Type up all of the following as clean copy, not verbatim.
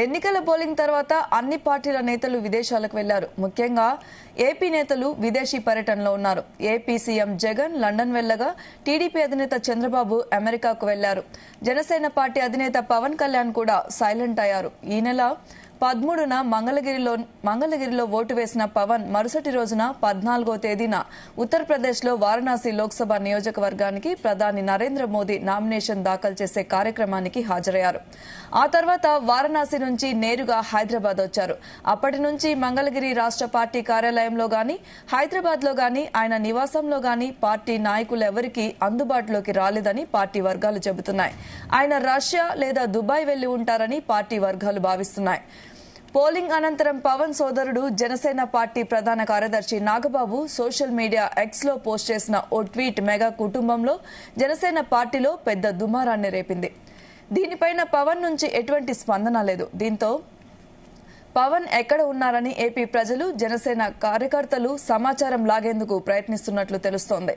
ఎన్నికల పోలింగ్ తర్వాత అన్ని పార్టీల నేతలు విదేశాలకు వెళ్లారు. ముఖ్యంగా ఏపీ నేతలు విదేశీ పర్యటనలో ఉన్నారు. ఏపీ సీఎం జగన్ లండన్ వెళ్లగా టీడీపీ అధినేత చంద్రబాబు అమెరికాకు వెళ్లారు. జనసేన పార్టీ అధినేత పవన్ కళ్యాణ్ కూడా సైలెంట్ అయ్యారు. ఈ నెల 13న మంగళగిరిలో ఓటు వేసిన పవన్ మరుసటి రోజున 14వ తేదీన ఉత్తరప్రదేశ్లో వారణాసి లోక్సభ నియోజకవర్గానికి ప్రధాని నరేంద్ర మోదీ నామినేషన్ దాఖలు చేసే కార్యక్రమానికి హాజరయ్యారు. ఆ తర్వాత వారణాసి నుంచి నేరుగా హైదరాబాద్ వచ్చారు. అప్పటి నుంచి మంగళగిరి రాష్ట్ర పార్టీ కార్యాలయంలో గాని, హైదరాబాద్ లో గాని, ఆయన నివాసంలో గాని పార్టీ నాయకులెవరికీ అందుబాటులోకి రాలేదని పార్టీ వర్గాలు చెబుతున్నాయి. ఆయన రష్యా లేదా దుబాయ్ వెళ్లి ఉంటారని పార్టీ వర్గాలు భావిస్తున్నాయి. పోలింగ్ అనంతరం పవన్ సోదరుడు జనసేన పార్టీ ప్రధాన కార్యదర్శి నాగబాబు సోషల్ మీడియా ఎక్స్ లో పోస్ట్ చేసిన ఓ ట్వీట్ మెగా కుటుంబంలో జనసేన పార్టీలో పెద్ద దుమారాన్ని రేపింది. దీనిపైన పవన్ నుంచి ఎటువంటి స్పందన లేదు. దీంతో పవన్ ఎక్కడ ఉన్నారని ఏపీ ప్రజలు, జనసేన కార్యకర్తలు సమాచారం లాగేందుకు ప్రయత్నిస్తున్నట్లు తెలుస్తోంది.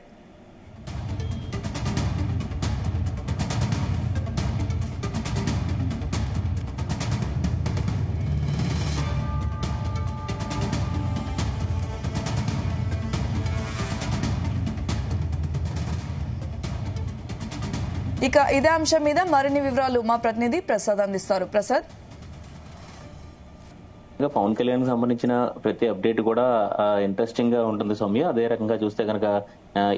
ఇక ఇదే అంశం మీద మరిన్ని వివరాలు మా ప్రతినిధి ప్రసాద్ అందిస్తారు. ప్రసాద్, పవన్ కళ్యాణ్ సంబంధించిన ప్రతి అప్డేట్ కూడా ఇంట్రెస్టింగ్ గా ఉంటుంది సౌమ్య. అదే రకంగా చూస్తే కనుక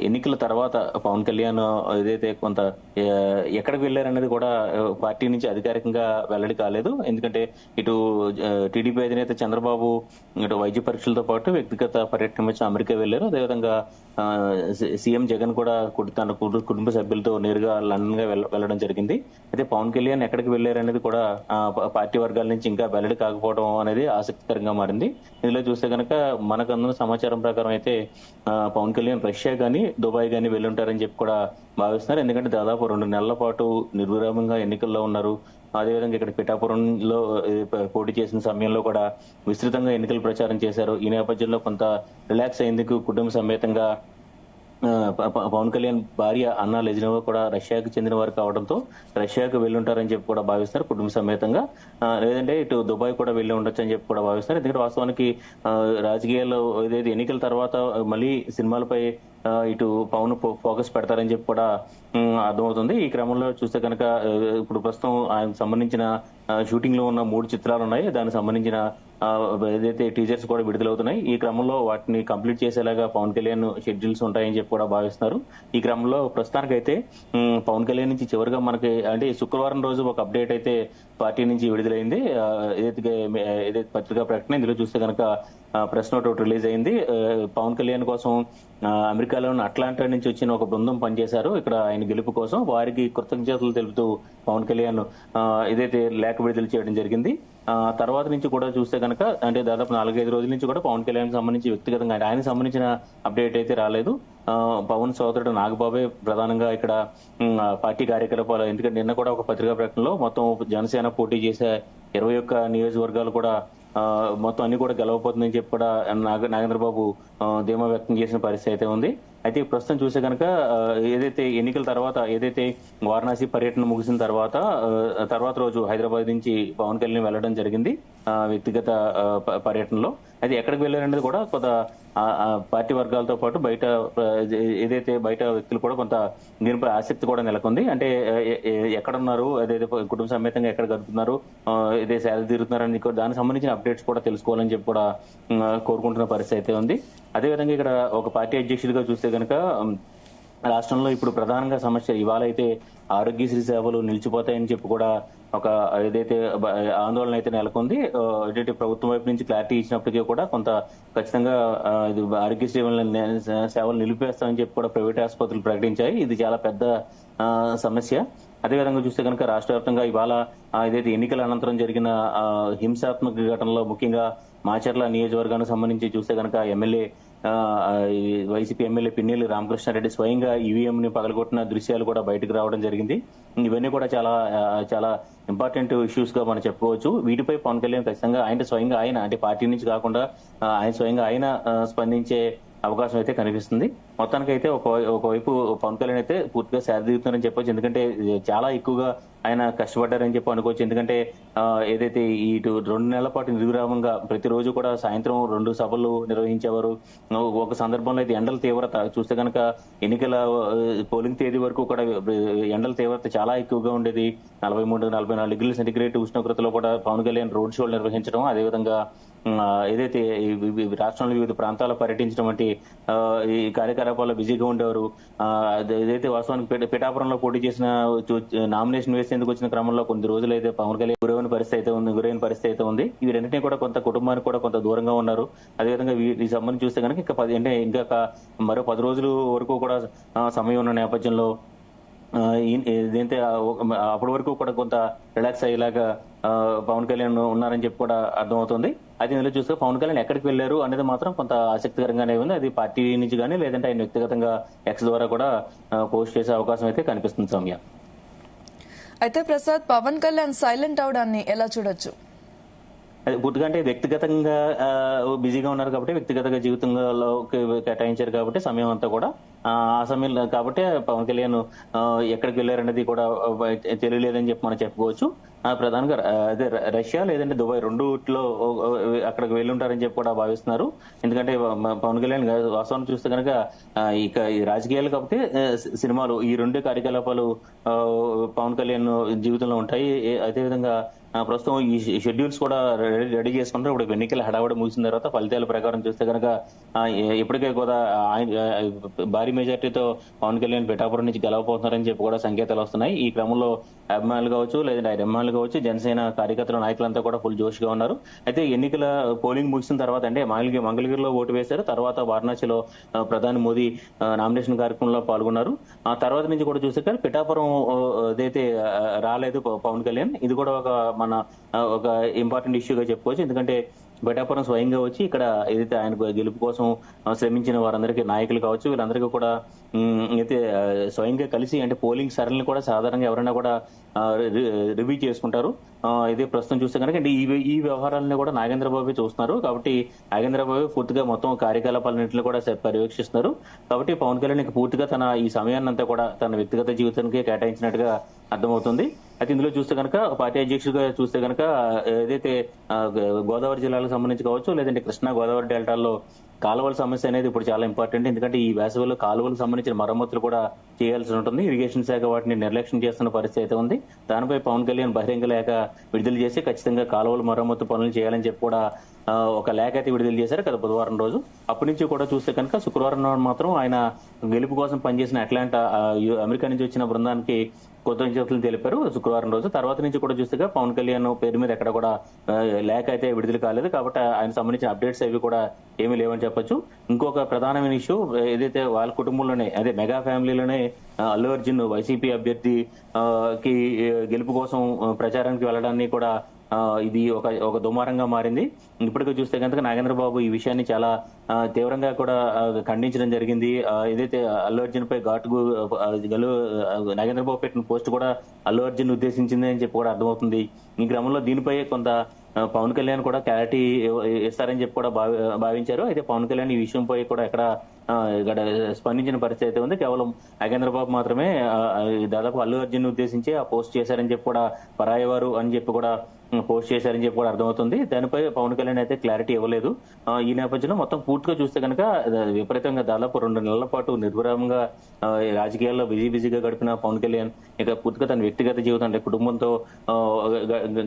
ఎన్నికల తర్వాత పవన్ కళ్యాణ్ ఏదైతే కొంత ఎక్కడికి వెళ్లారనేది కూడా పార్టీ నుంచి అధికారికంగా వెల్లడి కాలేదు. ఎందుకంటే ఇటు టీడీపీ అధినేత చంద్రబాబు ఇటు వైద్య పరీక్షలతో పాటు వ్యక్తిగత పర్యటన వచ్చి అమెరికా వెళ్లారు. అదేవిధంగా సీఎం జగన్ కూడా తన కుటుంబ సభ్యులతో నేరుగా లండన్ గా వెళ్లడం జరిగింది. అయితే పవన్ కళ్యాణ్ ఎక్కడికి వెళ్లారనేది కూడా పార్టీ వర్గాల నుంచి ఇంకా వెల్లడి కాకపోవడం అనేది ఆసక్తికరంగా మారింది. ఇందులో చూస్తే కనుక మనకు అందున్న సమాచారం ప్రకారం అయితే పవన్ కళ్యాణ్ రష్యా గానీ దుబాయ్ గానీ వెళ్ళుంటారని చెప్పి కూడా భావిస్తున్నారు. ఎందుకంటే దాదాపు 2 నెలల పాటు నిర్విరామంగా ఎన్నికల్లో ఉన్నారు. అదేవిధంగా ఇక్కడ పిఠాపురంలో పోటీ చేసిన సమయంలో కూడా విస్తృతంగా ఎన్నికల ప్రచారం చేశారు. ఈ నేపథ్యంలో కొంత రిలాక్స్ అయ్యేందుకు కుటుంబ సమేతంగా పవన్ కళ్యాణ్ భార్య అన్నా లెజినోవా కూడా రష్యాకు చెందిన వారు కావడంతో రష్యాకు వెళ్ళుంటారని చెప్పి కూడా భావిస్తారు కుటుంబ సమేతంగా. లేదంటే ఇటు దుబాయ్ కూడా వెళ్ళి ఉండొచ్చు అని చెప్పి కూడా భావిస్తారు. ఎందుకంటే వాస్తవానికి రాజకీయాల్లో ఏదైతే ఎన్నికల తర్వాత మళ్ళీ సినిమాలపై ఇటు పవన్ ఫోకస్ పెడతారని చెప్పి కూడా అర్థమవుతుంది. ఈ క్రమంలో చూస్తే కనుక ఇప్పుడు ప్రస్తుతం ఆయనకు సంబంధించిన షూటింగ్ లో ఉన్న 3 చిత్రాలు ఉన్నాయి. దానికి సంబంధించిన ఏదైతే టీజర్స్ కూడా విడుదలవుతున్నాయి. ఈ క్రమంలో వాటిని కంప్లీట్ చేసేలాగా పవన్ కళ్యాణ్ షెడ్యూల్స్ ఉంటాయని చెప్పి కూడా భావిస్తున్నారు. ఈ క్రమంలో ప్రస్తుతానికైతే పవన్ కళ్యాణ్ నుంచి చివరిగా మనకి అంటే శుక్రవారం రోజు ఒక అప్డేట్ అయితే పార్టీ నుంచి విడుదలైంది. ఏదైతే పత్రికా ప్రకటన ఇందులో చూస్తే కనుక ప్రెస్ నోట్ ఒకటి రిలీజ్ అయింది. పవన్ కళ్యాణ్ కోసం అమెరికాలోని అట్లాంటా నుంచి వచ్చిన ఒక బృందం పనిచేశారు ఇక్కడ ఆయన గెలుపు కోసం. వారికి కృతజ్ఞతలు తెలుపుతూ పవన్ కళ్యాణ్ ఏదైతే లేఖ విడుదల చేయడం జరిగింది. తర్వాత నుంచి కూడా చూస్తే కనుక అంటే దాదాపు 4-5 రోజుల నుంచి కూడా పవన్ కళ్యాణ్ సంబంధించి వ్యక్తిగతంగా ఆయనకు సంబంధించిన అప్డేట్ అయితే రాలేదు. పవన్ సోదరుడు నాగబాబే ప్రధానంగా ఇక్కడ పార్టీ కార్యకలాపాలు, ఎందుకంటే నిన్న కూడా ఒక పత్రికా ప్రకటనలో మొత్తం జనసేన పోటీ చేసే 21 నియోజకవర్గాలు కూడా మొత్తం అన్ని కూడా గెలవబోతుందని చెప్పి కూడా నాగేంద్రబాబు ధీమా వ్యక్తం చేసిన పరిస్థితి అయితే ఉంది. అయితే ప్రస్తుతం చూసే కనుక ఏదైతే ఎన్నికల తర్వాత ఏదైతే వారణాసి పర్యటన ముగిసిన తర్వాత రోజు హైదరాబాద్ నుంచి పవన్ కళ్యాణ్ వెళ్లడం జరిగింది వ్యక్తిగత పర్యటనలో. అయితే ఎక్కడికి వెళ్లారనేది కూడా కొంత పార్టీ వర్గాలతో పాటు బయట వ్యక్తులు కూడా కొంత దీనిపై ఆసక్తి కూడా నెలకొంది. అంటే ఎక్కడున్నారు, అదైతే కుటుంబ సమేతంగా ఎక్కడ గడుపుతున్నారు, ఇదే సేద తీరుతున్నారని దానికి సంబంధించిన అప్డేట్స్ కూడా తెలుసుకోవాలని చెప్పి కూడా కోరుకుంటున్న పరిస్థితి అయితే ఉంది. అదేవిధంగా ఇక్కడ ఒక పార్టీ అధ్యక్షుడిగా చూస్తే కనుక రాష్ట్రంలో ఇప్పుడు ప్రధానంగా సమస్య ఇవాళ అయితే ఆరోగ్యశ్రీ సేవలు నిలిచిపోతాయని చెప్పి కూడా ఒక ఏదైతే ఆందోళన అయితే నెలకొంది. ఏదైతే ప్రభుత్వం వైపు నుంచి క్లారిటీ ఇచ్చినప్పటికీ కూడా కొంత ఖచ్చితంగా ఇది ఆరోగ్యశ్రీ సేవలు నిలిపేస్తామని చెప్పి కూడా ప్రైవేట్ ఆసుపత్రులు ప్రకటించాయి. ఇది చాలా పెద్ద సమస్య. అదేవిధంగా చూస్తే కనుక రాష్ట్ర వ్యాప్తంగా ఇవాళ ఏదైతే ఎన్నికల అనంతరం జరిగిన హింసాత్మక ఘటనలో ముఖ్యంగా మాచర్ల నియోజకవర్గానికి సంబంధించి చూస్తే కనుక వైసీపీ ఎమ్మెల్యే పిన్నెల్లి రామకృష్ణారెడ్డి స్వయంగా ఈవీఎం ని పగలగొట్టిన దృశ్యాలు కూడా బయటకు రావడం జరిగింది. ఇవన్నీ కూడా చాలా ఇంపార్టెంట్ ఇష్యూస్ గా మనం చెప్పుకోవచ్చు. వీటిపై పవన్ కళ్యాణ్ ఖచ్చితంగా స్వయంగా ఆయన అంటే పార్టీ నుంచి కాకుండా ఆయన స్పందించే అవకాశం అయితే కనిపిస్తుంది. మొత్తానికైతే ఒకవైపు పవన్ కళ్యాణ్ అయితే పూర్తిగా శారదీరుతున్నారని చెప్పొచ్చు. ఎందుకంటే చాలా ఎక్కువగా ఆయన కష్టపడ్డారని చెప్పి అనుకోవచ్చు. ఎందుకంటే ఏదైతే ఇటు 2 నెలల పాటు నిర్విరామంగా ప్రతిరోజు కూడా సాయంత్రం 2 సభలు నిర్వహించేవారు. ఒక సందర్భంలో అయితే ఎండల తీవ్రత చూస్తే కనుక ఎన్నికల పోలింగ్ తేదీ వరకు కూడా ఎండల తీవ్రత చాలా ఎక్కువగా ఉండేది. 43-44 డిగ్రీల సెంటిగ్రేడ్ ఉష్ణోగ్రతలో కూడా పవన్ కళ్యాణ్ రోడ్ షోలు నిర్వహించడం, అదేవిధంగా ఏదైతే రాష్ట్రంలో వివిధ ప్రాంతాల్లో పర్యటించడం వంటి ఈ కార్యకలాపాల్లో బిజీగా ఉండేవారు. ఏదైతే వాస్తవానికి పిఠాపురంలో పోటీ చేసిన నామినేషన్ వేసేందుకు వచ్చిన క్రమంలో కొన్ని రోజులు అయితే పవన్ కళ్యాణ్ గురైన పరిస్థితి అయితే ఉంది. ఈ రెండింటినీ కూడా కొంత కుటుంబానికి కూడా కొంత దూరంగా ఉన్నారు. అదేవిధంగా వీటి సంబంధించి చూస్తే కనుక ఇంకా మరో 10 రోజుల వరకు కూడా సమయం ఉన్న నేపథ్యంలో ఇదైతే అప్పటి వరకు కూడా కొంత రిలాక్స్ అయ్యేలాగా పవన్ కళ్యాణ్ ఉన్నారని చెప్పి కూడా అర్థమవుతుంది. అయితే ఇందులో చూస్తే పవన్ కళ్యాణ్ ఎక్కడికి వెళ్లారు అనేది మాత్రం కొంత ఆసక్తికరంగానే ఉంది. అది పార్టీ నుంచి కానీ లేదంటే ఆయన వ్యక్తిగతంగా ఎక్స్ ద్వారా కూడా పోస్ట్ చేసే అవకాశం అయితే కనిపిస్తుంది సౌమ్య. అయితే ప్రసాద్, పవన్ కళ్యాణ్ సైలెంట్ అవడాన్ని ఎలా చూడొచ్చు? పూర్తిగా అంటే వ్యక్తిగతంగా బిజీగా ఉన్నారు కాబట్టి, వ్యక్తిగతంగా జీవితంలో కేటాయించారు కాబట్టి సమయం అంతా కూడా ఆ సమయంలో కాబట్టి పవన్ కళ్యాణ్ ఎక్కడికి వెళ్ళారనేది కూడా తెలియలేదని చెప్పి మనం చెప్పుకోవచ్చు. ప్రధానంగా అదే రష్యా లేదంటే దుబాయ్ రెండులో అక్కడికి వెళ్ళి ఉంటారని చెప్పి కూడా భావిస్తున్నారు. ఎందుకంటే పవన్ కళ్యాణ్ వాస్తవాన్ని చూస్తే కనుక ఇక ఈ రాజకీయాలు కాకపోతే సినిమాలు, ఈ 2 కార్యకలాపాలు పవన్ కళ్యాణ్ జీవితంలో ఉంటాయి. అదేవిధంగా ప్రస్తుతం ఈ షెడ్యూల్స్ కూడా రెడీ చేసుకుంటారు. ఇప్పుడు ఎన్నికల హడావుడి ముగిసిన తర్వాత ఫలితాల ప్రకారం చూస్తే కనుక ఇప్పటికే కూడా భారీ మెజార్టీతో పవన్ కళ్యాణ్ పిఠాపురం నుంచి గెలవబోతున్నారని చెప్పి కూడా సంకేతాలు వస్తున్నాయి. ఈ క్రమంలో అభిమానులు కావచ్చు, లేదంటే ఆయన అభిమానులు కావచ్చు, జనసేన కార్యకర్తల నాయకులంతా కూడా ఫుల్ జోష్ గా ఉన్నారు. అయితే ఎన్నికల పోలింగ్ ముగిసిన తర్వాత అంటే మంగళగిరిలో ఓటు వేశారు. తర్వాత వారణాసిలో ప్రధాని మోదీ నామినేషన్ కార్యక్రమంలో పాల్గొన్నారు. ఆ తర్వాత నుంచి కూడా చూస్తే పిఠాపురం ఏదైతే రాలేదు పవన్ కళ్యాణ్, ఇది కూడా ఒక ఇంపార్టెంట్ ఇష్యూగా చెప్పుకోవచ్చు. ఎందుకంటే పిఠాపురం స్వయంగా వచ్చి ఇక్కడ ఏదైతే ఆయన గెలుపు కోసం శ్రమించిన వారందరికీ, నాయకులు కావచ్చు, వీళ్ళందరికీ కూడా అయితే స్వయంగా కలిసి అంటే పోలింగ్ సరళిని కూడా సాధారణంగా ఎవరైనా కూడా రివ్యూ చేసుకుంటారు. ఇదే ప్రస్తుతం చూస్తే కనుక ఈ వ్యవహారాలను కూడా నాగేంద్ర బాబు చూస్తున్నారు. కాబట్టి నాగేంద్ర బాబు పూర్తిగా మొత్తం కార్యకలాపాలన్నింటినీ కూడా పర్యవేక్షిస్తున్నారు. కాబట్టి పవన్ కళ్యాణ్ పూర్తిగా తన ఈ సమయాన్నంతా కూడా తన వ్యక్తిగత జీవితానికి కేటాయించినట్టుగా అర్థమవుతుంది. అయితే ఇందులో చూస్తే కనుక పార్టీ అధ్యక్షుడిగా చూస్తే కనుక ఏదైతే గోదావరి జిల్లాలకు సంబంధించి కావచ్చు, లేదంటే కృష్ణా గోదావరి డెల్టాల్లో కాలువల సమస్య అనేది ఇప్పుడు చాలా ఇంపార్టెంట్. ఎందుకంటే ఈ వేసవిలో కాలువలకు సంబంధించిన మరమ్మతులు కూడా చేయాల్సి ఉంటుంది. ఇరిగేషన్ శాఖ వాటిని నిర్లక్ష్యం చేస్తున్న పరిస్థితి అయితే ఉంది. దానిపై పవన్ కళ్యాణ్ బహిరంగ లేఖ విడుదల చేసి ఖచ్చితంగా కాలువల మరమ్మతు పనులు చేయాలని చెప్పి కూడా ఒక లేఖ అయితే విడుదల చేశారు కదా బుధవారం రోజు. అప్పటి నుంచి కూడా చూస్తే కనుక శుక్రవారం నాడు మాత్రం ఆయన గెలుపు కోసం పనిచేసిన అట్లాంటా అమెరికా నుంచి వచ్చిన బృందానికి కృతజ్ఞతలు తెలిపారు శుక్రవారం రోజు. తర్వాత నుంచి కూడా చూస్తే పవన్ కళ్యాణ్ పేరు మీద ఎక్కడ కూడా లేఖ అయితే విడుదల కాలేదు. కాబట్టి ఆయన సంబంధించిన అప్డేట్స్ అవి కూడా ఏమీ లేవని చెప్పొచ్చు. ఇంకొక ప్రధానమైన ఇష్యూ ఏదైతే వాళ్ళ కుటుంబంలోనే అదే మెగా ఫ్యామిలీలోనే అల్లు అర్జున్ వైసీపీ అభ్యర్థి కి గెలుపు కోసం ప్రచారానికి వెళ్ళడాన్ని కూడా ఇది ఒక దుమారంగా మారింది. ఇప్పటికే చూస్తే కనుక నాగేంద్ర బాబు ఈ విషయాన్ని చాలా తీవ్రంగా కూడా ఖండించడం జరిగింది. ఏదైతే అల్లు అర్జున్ పై నాగేంద్ర బాబు పెట్టిన పోస్ట్ కూడా అల్లు అర్జున్ ఉద్దేశించింది అని చెప్పి కూడా అర్థమవుతుంది. ఈ క్రమంలో దీనిపై కొంత పవన్ కళ్యాణ్ కూడా క్లారిటీ ఇస్తారని చెప్పి కూడా భావించారు. అయితే పవన్ కళ్యాణ్ ఈ విషయంపై కూడా ఎక్కడ స్పందించిన పరిస్థితి అయితే ఉంది. కేవలం నాగేంద్ర బాబు మాత్రమే దాదాపు అల్లు అర్జున్ ఉద్దేశించి ఆ పోస్ట్ చేశారని చెప్పి కూడా పరాయవారు అని చెప్పి కూడా పోస్ట్ చేశారని చెప్పి కూడా అర్థమవుతుంది. దానిపై పవన్ కళ్యాణ్ అయితే క్లారిటీ ఇవ్వలేదు. ఈ నేపథ్యంలో మొత్తం పూర్తిగా చూస్తే కనుక విపరీతంగా దాదాపు 2 నెలల పాటు నిర్విరామంగా రాజకీయాల్లో బిజీగా గడిపిన పవన్ కళ్యాణ్ ఇక పూర్తిగా తన వ్యక్తిగత జీవితం అంటే కుటుంబంతో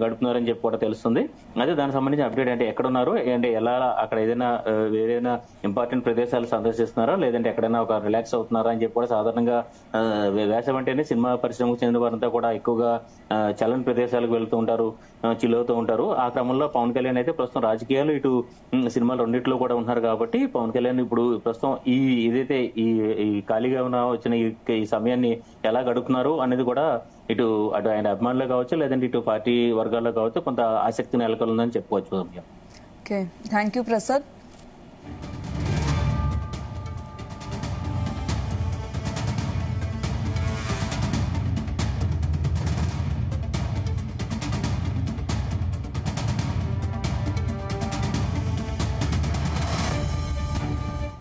గడుపుతున్నారని చెప్పి కూడా తెలుస్తుంది. అదే దానికి సంబంధించిన అప్డేట్ అంటే ఎక్కడున్నారు అంటే ఎలా అక్కడ ఏదైనా ఇంపార్టెంట్ ప్రదేశాలు సందర్శిస్తున్నారా లేదంటే ఎక్కడైనా ఒక రిలాక్స్ అవుతున్నారా అని చెప్పి కూడా సాధారణంగా వేసవి అంటేనే సినిమా పరిశ్రమకు చెందిన వారంతా కూడా ఎక్కువగా చలన ప్రదేశాలకు వెళ్తూ ఉంటారు, చిల్లుతూ ఉంటారు. ఆ క్రమంలో పవన్ కళ్యాణ్ అయితే ప్రస్తుతం రాజకీయాలు ఇటు సినిమాలు రెండిట్లో కూడా ఉన్నారు. కాబట్టి పవన్ కళ్యాణ్ ఇప్పుడు ప్రస్తుతం ఏదైతే ఈ ఖాళీగా వచ్చిన ఈ సమయాన్ని ఎలా గడుపుతున్నారు అనేది కూడా అటు ఆయన అభిమానులు కావచ్చు లేదంటే ఇటు పార్టీ వర్గాల్లో కావచ్చు కొంత ఆసక్తి నెలకొందని చెప్పుకోవచ్చు. Okay, thank you Prasad.